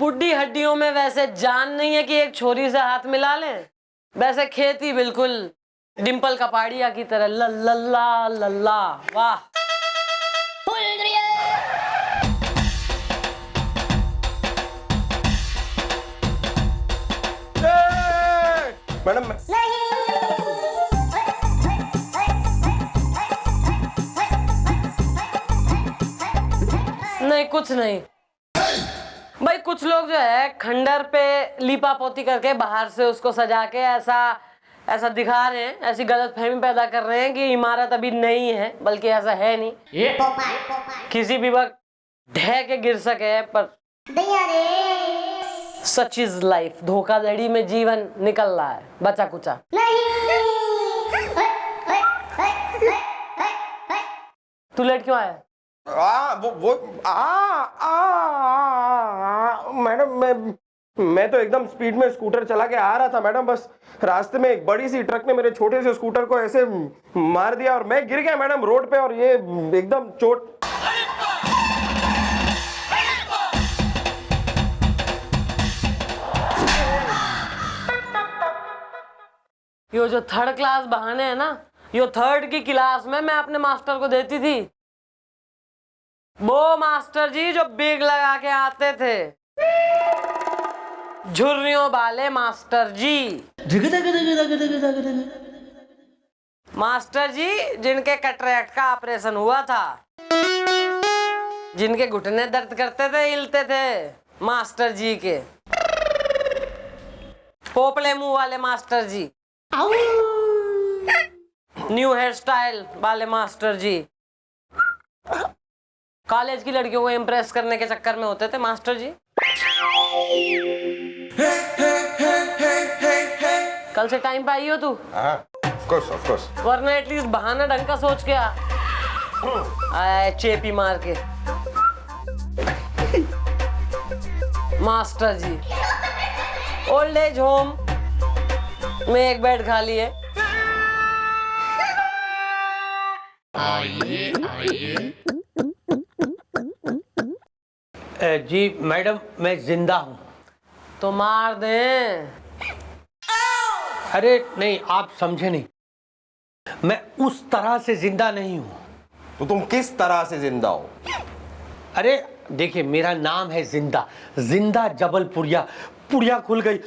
बुढ़ी हड्डियों में वैसे जान नहीं है कि एक छोरी से हाथ मिला लें। वैसे खेती बिल्कुल डिम्पल कपाड़िया की तरह लल्ला लल्ला। वाह मैडम नहीं, कुछ नहीं भाई। कुछ लोग जो है खंडर पे लीपा पोती करके बाहर से उसको सजा के ऐसा दिखा रहे हैं, ऐसी गलतफहमी पैदा कर रहे हैं कि इमारत अभी नहीं है, बल्कि ऐसा है नहीं। ये किसी भी वक्त ढह के गिर सके। पर सच इज लाइफ। धोखाधड़ी में जीवन निकल रहा है, बचा कुचा तू लेट क्यों आया? मैडम मैं तो एकदम स्पीड में स्कूटर चला के आ रहा था मैडम। बस रास्ते में एक बड़ी सी ट्रक ने मेरे छोटे से स्कूटर को ऐसे मार दिया और मैं गिर गया मैडम रोड पे, और ये एकदम चोट। यो जो थर्ड क्लास बहाने है ना, यो थर्ड की क्लास में मैं अपने मास्टर को देती थी। वो मास्टर जी जो बिग लगा के आते थे, झुर्रियों वाले मास्टर जी। मास्टर जी जिनके कैटरेक्ट का ऑपरेशन हुआ था, जिनके घुटने दर्द करते थे, हिलते थे, मास्टर जी के। पोपले मुंह वाले मास्टर जी, न्यू हेयर स्टाइल वाले मास्टर जी, कॉलेज की लड़कियों को इम्प्रेस करने के चक्कर में होते थे मास्टर जी। कल से टाइम पे आई हो तू? Of course. वरना एटलीस्ट बहाना ढंग का सोच के आए चेपी मार के। मास्टर जी ओल्ड एज होम में एक बेड खाली है। आइए जी मैडम, मैं जिंदा हूँ। तो मार दे। अरे नहीं, आप समझे नहीं, मैं उस तरह से जिंदा नहीं हूँ। तो तुम किस तरह से जिंदा हो? अरे देखिए, मेरा नाम है जिंदा, जिंदा जबलपुरिया। पुड़िया खुल गई।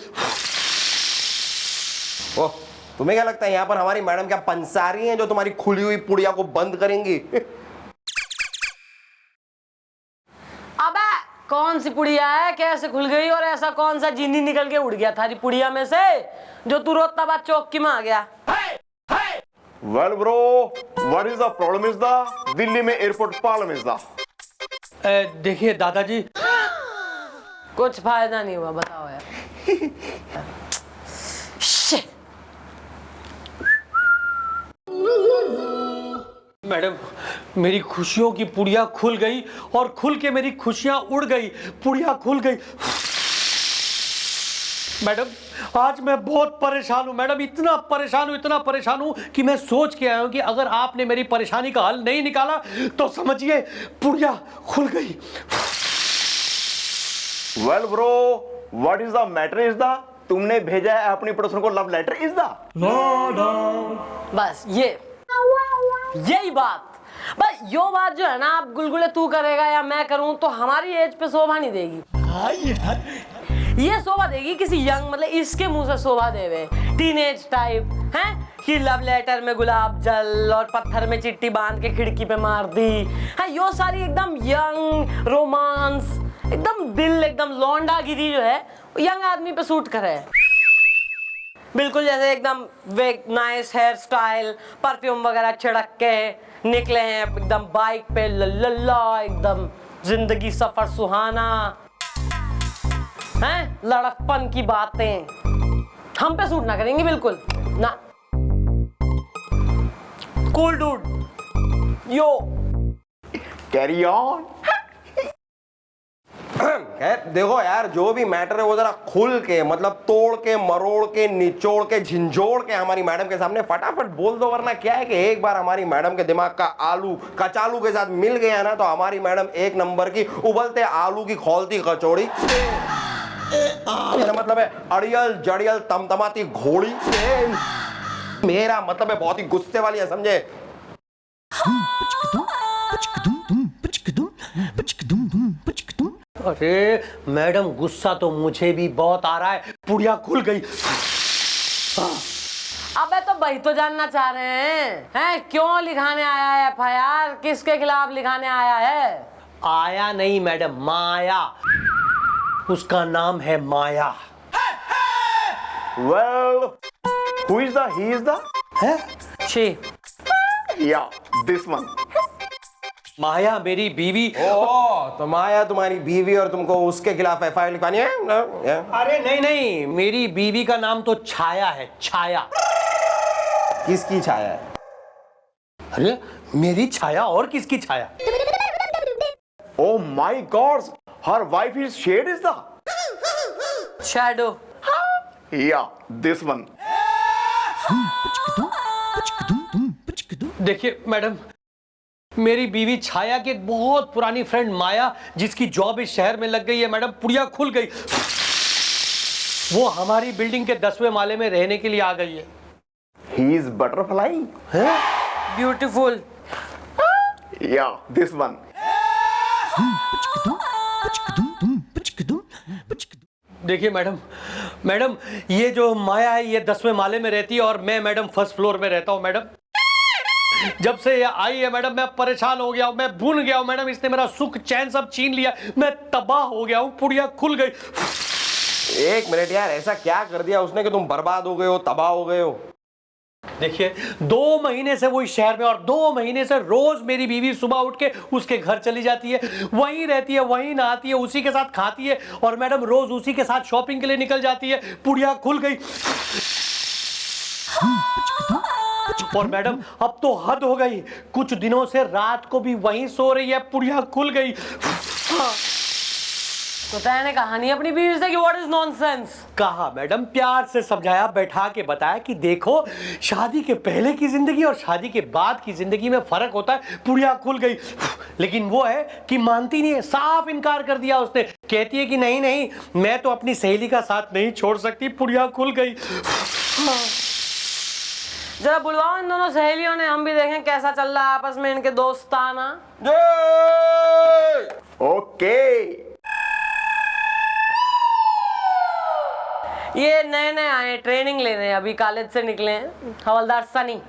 ओह, तुम्हें क्या लगता है यहाँ पर हमारी मैडम क्या पंसारी हैं जो तुम्हारी खुली हुई पुड़िया को बंद करेंगी? अबे कौन सी पुड़िया है, कैसे खुल गई, और ऐसा कौन सा जीनी निकल के उड़ गया थारी पुड़िया में से जो तू रोता बाद चौकी में आ गया? Well bro, what is the problem is the Delhi में एयरपोर्ट प्रॉब्लम इज द। देखिए दादाजी, कुछ फायदा नहीं हुआ, बताओ यार। मैडम मेरी खुशियों की पुड़िया खुल गई और खुल के मेरी खुशियां उड़ गई। पुड़िया खुल गई। मैडम आज मैं बहुत परेशान हूं मैडम, इतना परेशान हूं कि मैं सोच के आया हूं कि अगर आपने मेरी परेशानी का हल नहीं निकाला तो समझिए पुड़िया खुल गई। Well bro, what is the matter is the तुमने भेजा है अपनी पड़ोसन को लव लेटर इज द। बस यही बात। बस यो बात जो है ना, आप गुलगुले तू करेगा या मैं करूं तो हमारी एज पे शोभा नहीं देगी। ये शोभा देगी किसी यंग, मतलब इसके मुंह से शोभा देवे टीनेज टाइप हैं कि लव लेटर में गुलाब जल और पत्थर में चिट्ठी बांध के खिड़की पे मार दी है। यो सारी एकदम यंग रोमांस, एकदम दिल, एकदम लौंडा गिरी जो है यंग आदमी पे सूट करे। बिल्कुल जैसे एकदम नाइस हेयर स्टाइल, परफ्यूम वगैरह छिड़क के निकले हैं एकदम बाइक पे, लल्ला एकदम जिंदगी सफर सुहाना हैं। लड़कपन की बातें हम पे सूट ना करेंगी बिल्कुल ना। Cool dude yo carry on. देखो यार, जो भी मैटर है वो जरा खुल के, मतलब तोड़ के, मरोड़ के, निचोड़ के, झिंझोड़ के हमारी मैडम के सामने फटाफट बोल दो। वरना क्या है कि एक बार हमारी मैडम के दिमाग का आलू कचालू के साथ मिल गया ना, तो हमारी मैडम एक नंबर की उबलते आलू की खौलती कचौड़ी मेरा मतलब है अड़ियल जड़ियल तमतमाती घोड़ी। मेरा मतलब है बहुत ही गुस्से वाली है, समझे? अरे मैडम, गुस्सा तो मुझे भी बहुत आ रहा है। पुड़िया खुल गई। अबे तो भाई तो जानना चाह रहे हैं क्यों लिखाने आया है एफआईआर, किसके खिलाफ लिखाने आया है? आया नहीं मैडम, माया। उसका नाम है माया। Well, who is the? He is the? है? छी, Yeah, this one. माया मेरी बीवी। ओ, तो माया तुम्हारी बीवी और तुमको उसके खिलाफ एफआईआर लिखवानी है? अरे नहीं नहीं, मेरी बीवी का नाम तो छाया है, छाया। किसकी छाया है? अरे मेरी छाया और किसकी छाया? Oh my God, her wife is shade is the? Shadow. Yeah, this one. देखिए मैडम, मेरी बीवी छाया की एक बहुत पुरानी फ्रेंड माया, जिसकी जॉब इस शहर में लग गई है मैडम, पुड़िया खुल गई। वो हमारी बिल्डिंग के 10वें माले में रहने के लिए आ गई है। He is butterfly. Beautiful. Yeah, this one. देखिए मैडम, ये जो माया है ये 10वें माले में रहती है और मैं मैडम फर्स्ट फ्लोर में रहता हूँ मैडम। जब से ये आई है मैडम, मैं परेशान हो गया हूँ, मैं भून गया हूँ मैडम। इसने मेरा सुख चैन सब छीन लिया, मैं तबाह हो गया हूँ। पुड़िया खुल गई। एक मिनट यार, ऐसा क्या कर दिया उसने कि तुम बर्बाद हो गए हो, तबाह हो गए हो? देखिए 2 महीने से वो इस शहर में, और 2 महीने से रोज मेरी बीवी सुबह उठ के उसके घर चली जाती है, वहीं रहती है, वहीं नहाती है, उसी के साथ खाती है, और मैडम रोज उसी के साथ शॉपिंग के लिए निकल जाती है। पुड़िया खुल गई। और मैडम अब तो हद हो गई, कुछ दिनों से रात को भी वहीं सो रही है। पुड़िया खुल गई। तो तैने कहानी अपनी बीवी से कि व्हाट इज नॉनसेंस? कहा मैडम, प्यार से समझाया, बैठा के बताया कि देखो शादी के पहले की जिंदगी और शादी के बाद की जिंदगी में फर्क होता है। पुड़िया खुल गई। लेकिन वो है कि मानती नहीं है, साफ इनकार कर दिया उसने। कहती है कि नहीं नहीं, मैं तो अपनी सहेली का साथ नहीं छोड़ सकती। पुड़िया खुल गई। जरा बुलवाओ इन दोनों सहेलियों ने, हम भी देखें कैसा चल रहा है आपस में इनके दोस्ताना। Okay. ये नए नए आए, ट्रेनिंग ले रहे हैं, अभी कॉलेज से निकले हैं। हवलदार Sunny.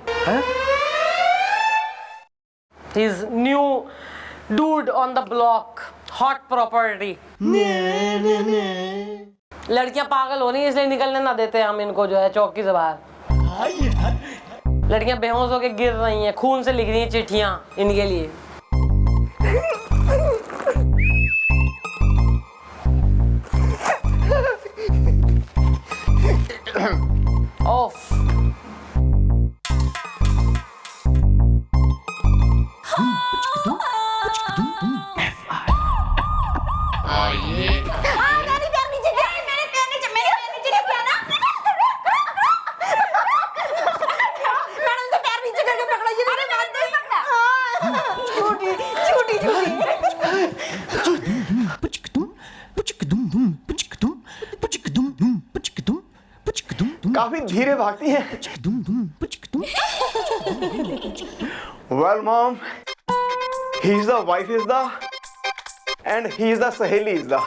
He is new dude on the block, hot property. लड़कियां पागल हो रही है इसलिए निकलने ना देते हम इनको, जो है चौकी से बाहर। लड़कियां बेहोश होकर गिर रही हैं, खून से लिख रही हैं चिट्ठियां इनके लिए। ऑफ। काफी धीरे भागती है। Well, mom, he is the wife is the, and he is the सहेली is the.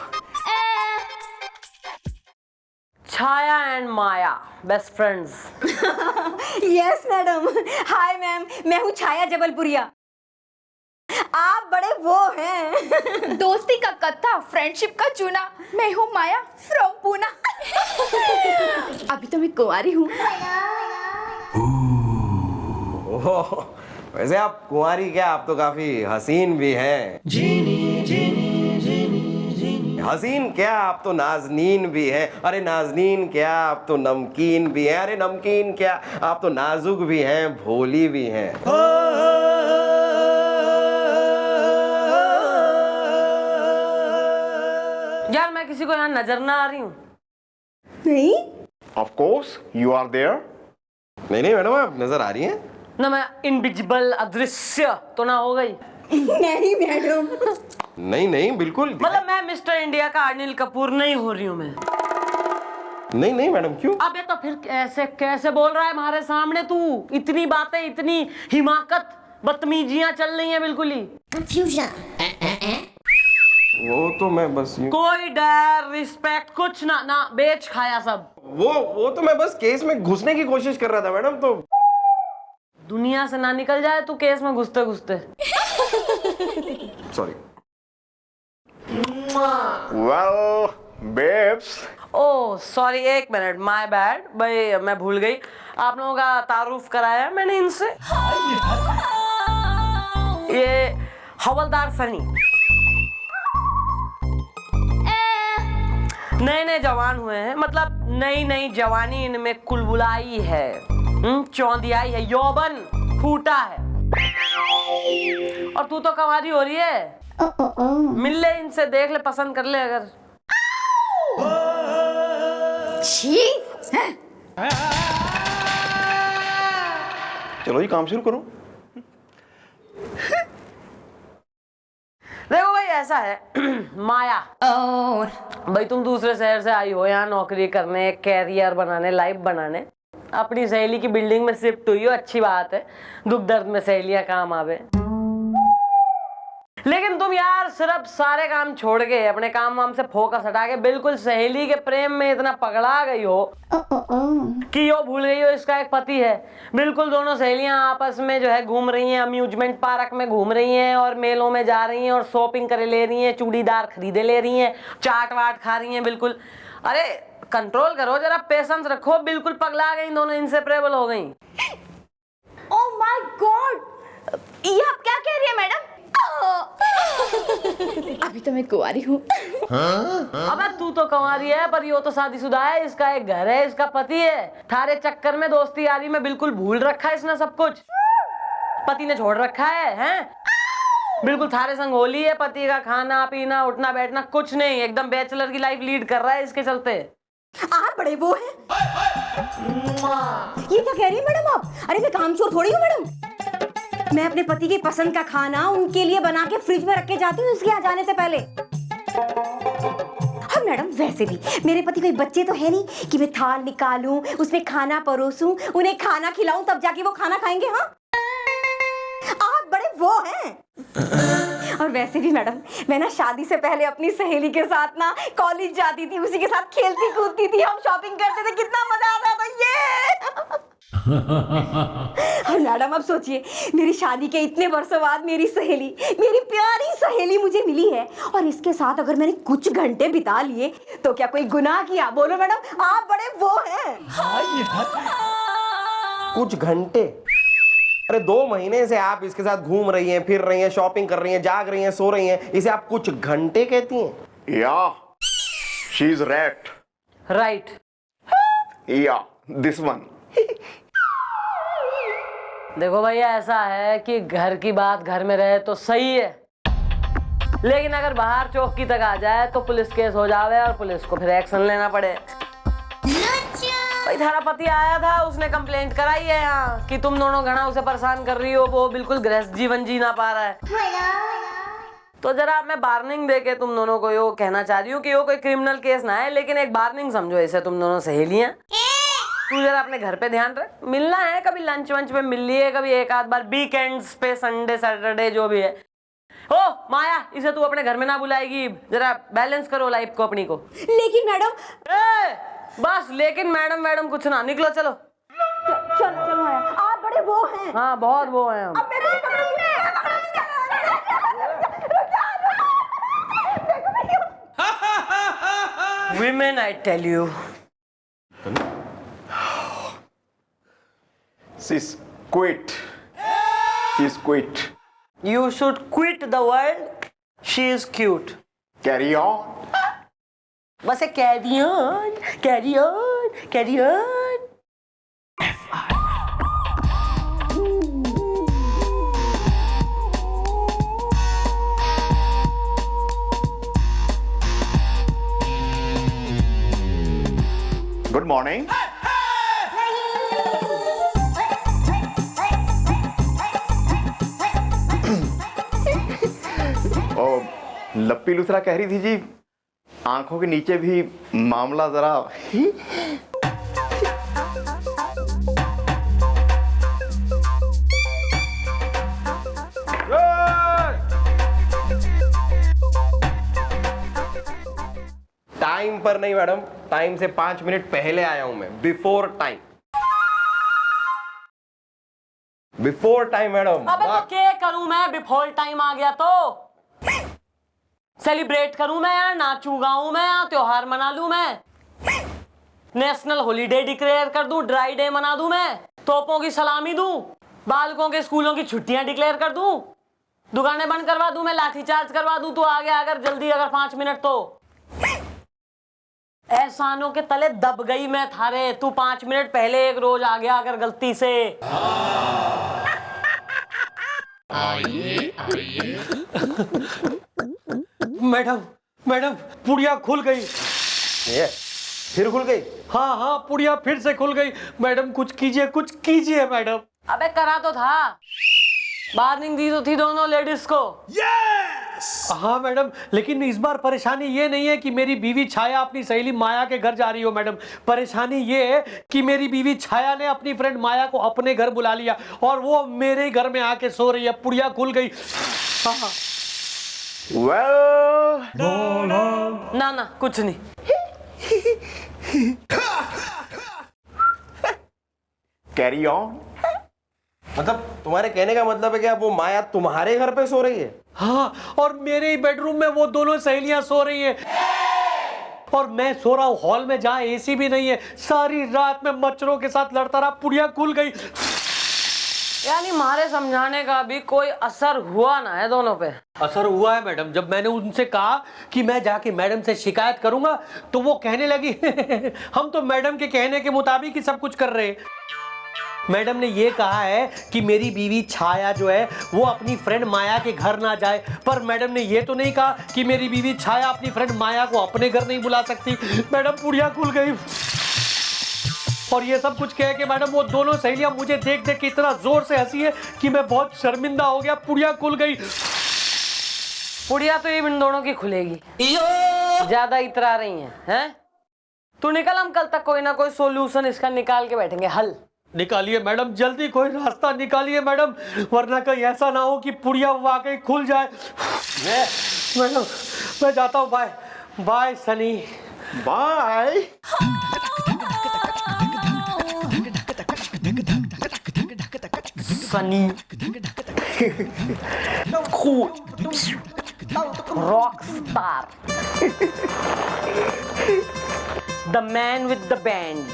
Chhaya and Maya best friends. Yes madam. Hi ma'am, मैं हूँ छाया जबलपुरिया। आप बड़े वो हैं। दोस्ती का कत्था, फ्रेंडशिप का चूना। मैं हूँ माया फ्रॉम पूना। अभी तो मैं कुंवारी हूँ। ओह, वैसे आप कुंवारी क्या, आप तो काफी हसीन भी हैं। हसीन क्या, आप तो नाजनीन भी हैं। अरे नाजनीन क्या, आप तो नमकीन भी हैं। अरे नमकीन क्या, आप तो नाजुक भी हैं, भोली भी हैं। यार मैं किसी को यहाँ नजर ना आ रही हूँ? नहीं। Of course, you are there. नहीं मैडम, आप नजर आ रही हैं। ना मैं इनविजिबल, अदृश्य तो ना हो गई? नहीं मैडम। नहीं नहीं बिल्कुल मतलब मैं मिस्टर इंडिया का अनिल कपूर नहीं हो रही हूँ मैं। नहीं नहीं मैडम क्यों? अबे तो फिर कैसे कैसे बोल रहा है हमारे सामने तू? इतनी बातें, इतनी हिमाकत, बदतमीजियां चल रही हैं बिल्कुल ही। वो तो मैं बस यूं कोई डर रिस्पेक्ट कुछ ना, ना बेच खाया सब। वो तो मैं बस केस में घुसने की कोशिश कर रहा था मैडम। तो दुनिया से ना निकल जाए तू केस में घुसते घुसते। Sorry. Well, babes. Oh sorry, एक मिनट, माय बैड भाई, मैं भूल गई। आप लोगों का तारुफ कराया मैंने इनसे। ये हवलदार सनी नए नए जवान हुए हैं, मतलब नई नई जवानी इनमें कुलबुलाई है, चौंधियाई है, यौवन फूटा है। और तू तो कंवारी हो रही है। मिल ले इनसे, देख ले, पसंद कर ले अगर। चलो जी काम शुरू करो। देखो भाई ऐसा है माया, भाई तुम दूसरे शहर से आई हो यहाँ नौकरी करने, कैरियर बनाने, लाइफ बनाने। अपनी सहेली की बिल्डिंग में शिफ्ट हुई हो, अच्छी बात है, दुख दर्द में सहेलियां काम आवे। लेकिन तुम यार सिर्फ सारे काम छोड़ के, अपने काम वाम से फोकस हटा के बिल्कुल सहेली के प्रेम में इतना पगला गई हो कि यो भूल गई हो इसका एक पति है। बिल्कुल दोनों सहेलियां आपस में जो है घूम रही हैं, अम्यूजमेंट पार्क में घूम रही हैं और मेलों में जा रही हैं और शॉपिंग करे ले रही हैं, चूड़ीदार खरीदे ले रही हैं, चाट वाट खा रही हैं। बिल्कुल अरे कंट्रोल करो जरा, पेशेंस रखो। बिल्कुल पगला गई दोनों, इंसेपरेबल हो गई। ओह माय गॉड, ये आप क्या कह रही है मैडम? अभी तो मैं कुंवारी हूँ। अबे तू तो कंवारी है, पर यो तो शादीशुदा है, इसका एक घर है, इसका पति है। थारे चक्कर में दोस्ती यारी में बिल्कुल भूल रखा है इसने सब कुछ। पति ने छोड़ रखा है, हैं? बिल्कुल थारे संग होली है, पति का खाना पीना उठना बैठना कुछ नहीं, एकदम बैचलर की लाइफ लीड कर रहा है इसके चलते। आप बड़े वो हैं। ये क्या कह रही है मैडम आप? अरे मैं कामचोर थोड़ी हूँ मैडम। मैं अपने पति की पसंद का खाना उनके लिए बना के फ्रिज में रख के जाती हूँ उसके यहाँ जाने से पहले। और मैडम वैसे भी मेरे पति कोई बच्चे तो है नहीं कि मैं थाल निकालूं, उसमें खाना परोसूं, उन्हें खाना खिलाऊं, तब जाके वो खाना खाएंगे। हाँ, आप बड़े वो हैं। और वैसे भी मैडम मैं ना शादी से पहले अपनी सहेली के साथ ना कॉलेज जाती थी, उसी के साथ खेलती कूदती थी, हम शॉपिंग करते थे, कितना मजा आता था ये। और मैडम अब सोचिए, मेरी शादी के इतने वर्षों बाद मेरी सहेली, मेरी प्यारी सहेली मुझे मिली है, और इसके साथ अगर मैंने कुछ घंटे बिता लिए तो क्या कोई गुनाह किया? बोलो मैडम, आप बड़े वो हैं। कुछ घंटे? अरे 2 महीने से आप इसके साथ घूम रही हैं, फिर रही हैं, शॉपिंग कर रही हैं, जाग रही हैं, सो रही हैं, इसे आप कुछ घंटे कहती हैं? Yeah, she's rat. Right. Yeah, this one. देखो भैया ऐसा है कि घर की बात घर में रहे तो सही है, लेकिन अगर बाहर चौकी तक आ जाए तो पुलिस केस हो जावे और पुलिस को फिर एक्शन लेना पड़े। भाई थारा पति आया था, उसने कंप्लेंट कराई है यहाँ कि तुम दोनों घना उसे परेशान कर रही हो, वो बिल्कुल गृहस्थ जीवन जी ना पा रहा है। तो जरा मैं वार्निंग दे के तुम दोनों को यो कहना चाह रही हूँ कि यो कोई क्रिमिनल केस ना है, लेकिन एक वार्निंग समझो इसे, तुम दोनों सहेलियां। तू जरा अपने घर पे ध्यान रख, मिलना है कभी लंच वंच पे मिल लिए, कभी एक आध बार वीकेंड्स पे, संडे सैटरडे जो भी है। ओ माया, इसे तू अपने घर में ना बुलाएगी, जरा बैलेंस करो लाइफ को अपनी को। लेकिन मैडम, बस लेकिन मैडम कुछ ना, निकलो चलो। चलो चलो माया, आप बड़े वो हैं। हाँ बहुत वो हैं हम। अब मेरे Women, I tell you. She's quit. She's quit. You should quit the world. She is cute. Carry on. बस carry on, carry on, carry on. Good morning. Oh, लप्पी Luthra कह रही थी जी, आंखों के नीचे भी मामला जरा टाइम पर नहीं मैडम, टाइम से 5 मिनट पहले आया हूं मैं, before time. Before time madam. अबे तो क्या करूं मैं, बिफोर टाइम आ गया तो सेलिब्रेट करूं मैं यार, नाचूं गाऊं मैं यार, त्योहार मना लूं मैं, नेशनल हॉलीडे डिक्लेयर कर दूं, ड्राई डे मना दूं मैं, तोपों की सलामी दूं, बालकों के स्कूलों की छुट्टियां डिक्लेयर कर दूं, दुकानें बंद करवा दूं मैं, लाठीचार्ज करवा दूं, तू आ गया अगर जल्दी, अगर 5 मिनट तो एहसानों के तले दब गई मैं थारे, तू 5 मिनट पहले एक रोज आ गया अगर गलती से। मैडम मैडम पुड़िया खुल गई। ये फिर खुल गई? हाँ हाँ पुड़िया फिर से खुल गई। मैडम कुछ कीजिए मैडम। अबे करा तो था, वार्निंग दी तो थी दोनों लेडीज को। हाँ मैडम, लेकिन इस बार परेशानी ये नहीं है कि मेरी बीवी छाया अपनी सहेली माया के घर जा रही हो मैडम। परेशानी ये है कि मेरी बीवी छाया ने अपनी फ्रेंड माया को अपने घर बुला लिया और वो मेरे घर में आके सो रही है। पुड़िया खुल गई। हाँ। वेल ना ना कुछ नहीं। Carry on. मतलब तुम्हारे कहने का मतलब है कि अब वो माया तुम्हारे घर पे सो रही है? हाँ, और मेरे ही बेडरूम में वो दोनों सहेलियां सो रही हैं और मैं सो रहा हूँ हॉल में जहाँ एसी भी नहीं है। सारी रात में मच्छरों के साथ लड़ता रहा, पुड़िया खुल गई। यानी हमारे समझाने का भी कोई असर हुआ ना है दोनों पे? असर हुआ है मैडम। जब मैंने उनसे कहा कि मैं जाके मैडम से शिकायत करूंगा तो वो कहने लगी हम तो मैडम के कहने के मुताबिक ही सब कुछ कर रहे हैं। मैडम ने ये कहा है कि मेरी बीवी छाया जो है वो अपनी फ्रेंड माया के घर ना जाए, पर मैडम ने ये तो नहीं कहा कि मेरी बीवी छाया अपनी फ्रेंड माया को अपने घर नहीं बुला सकती। मैडम पुड़िया खुल गई। और ये सब कुछ कह के मैडम वो दोनों सहेलियां मुझे देख देख के इतना जोर से हंसी है कि मैं बहुत शर्मिंदा हो गया। पुड़िया खुल गई। पुड़िया तो ये इन दोनों की खुलेगी, ज्यादा इतरा रही हैं? तू निकल, हम कल तक कोई ना कोई सोल्यूशन इसका निकाल के बैठेंगे, हल निकालिए मैडम, जल्दी कोई रास्ता निकालिए मैडम, वरना कहीं ऐसा ना हो कि पुड़िया वाकई खुल जाए। मैडम मैं जाता हूँ, bye bye Sunny, bye. Sunny cool rock star, the man with the band.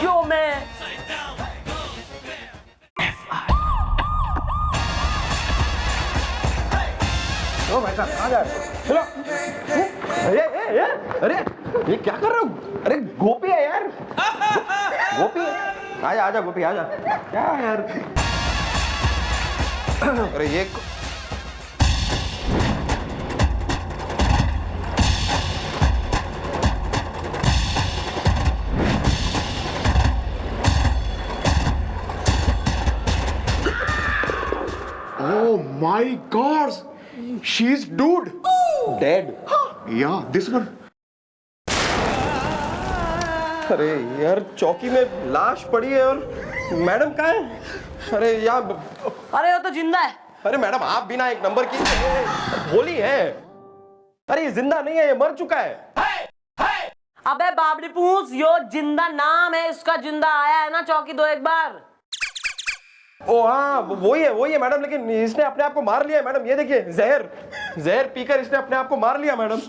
Yo man, ओ भाई साहब कहाँ जा रहे हो? चलो। अरे ये क्या कर रहे हो? अरे गोपी है यार, गोपी है। आजा आजा गोपी आजा। क्या यार? अरे ये Oh my God, she's dude. Dead? Yeah, this one. अरे यार चौकी में लाश पड़ी है और मैडम कहाँ है? अरे यार, अरे वो तो जिंदा है। अरे मैडम आप बिना एक नंबर की भोली है। अरे ये जिंदा नहीं है, ये मर चुका है। अबे बाबड़ी पूछ, यो जिंदा नाम है इसका, जिंदा आया है ना चौकी दो एक बार। ओ हाँ वही है मैडम, लेकिन इसने अपने आप को मार लिया है मैडम। ये देखिए, जहर पीकर इसने अपने आप को मार लिया मैडम।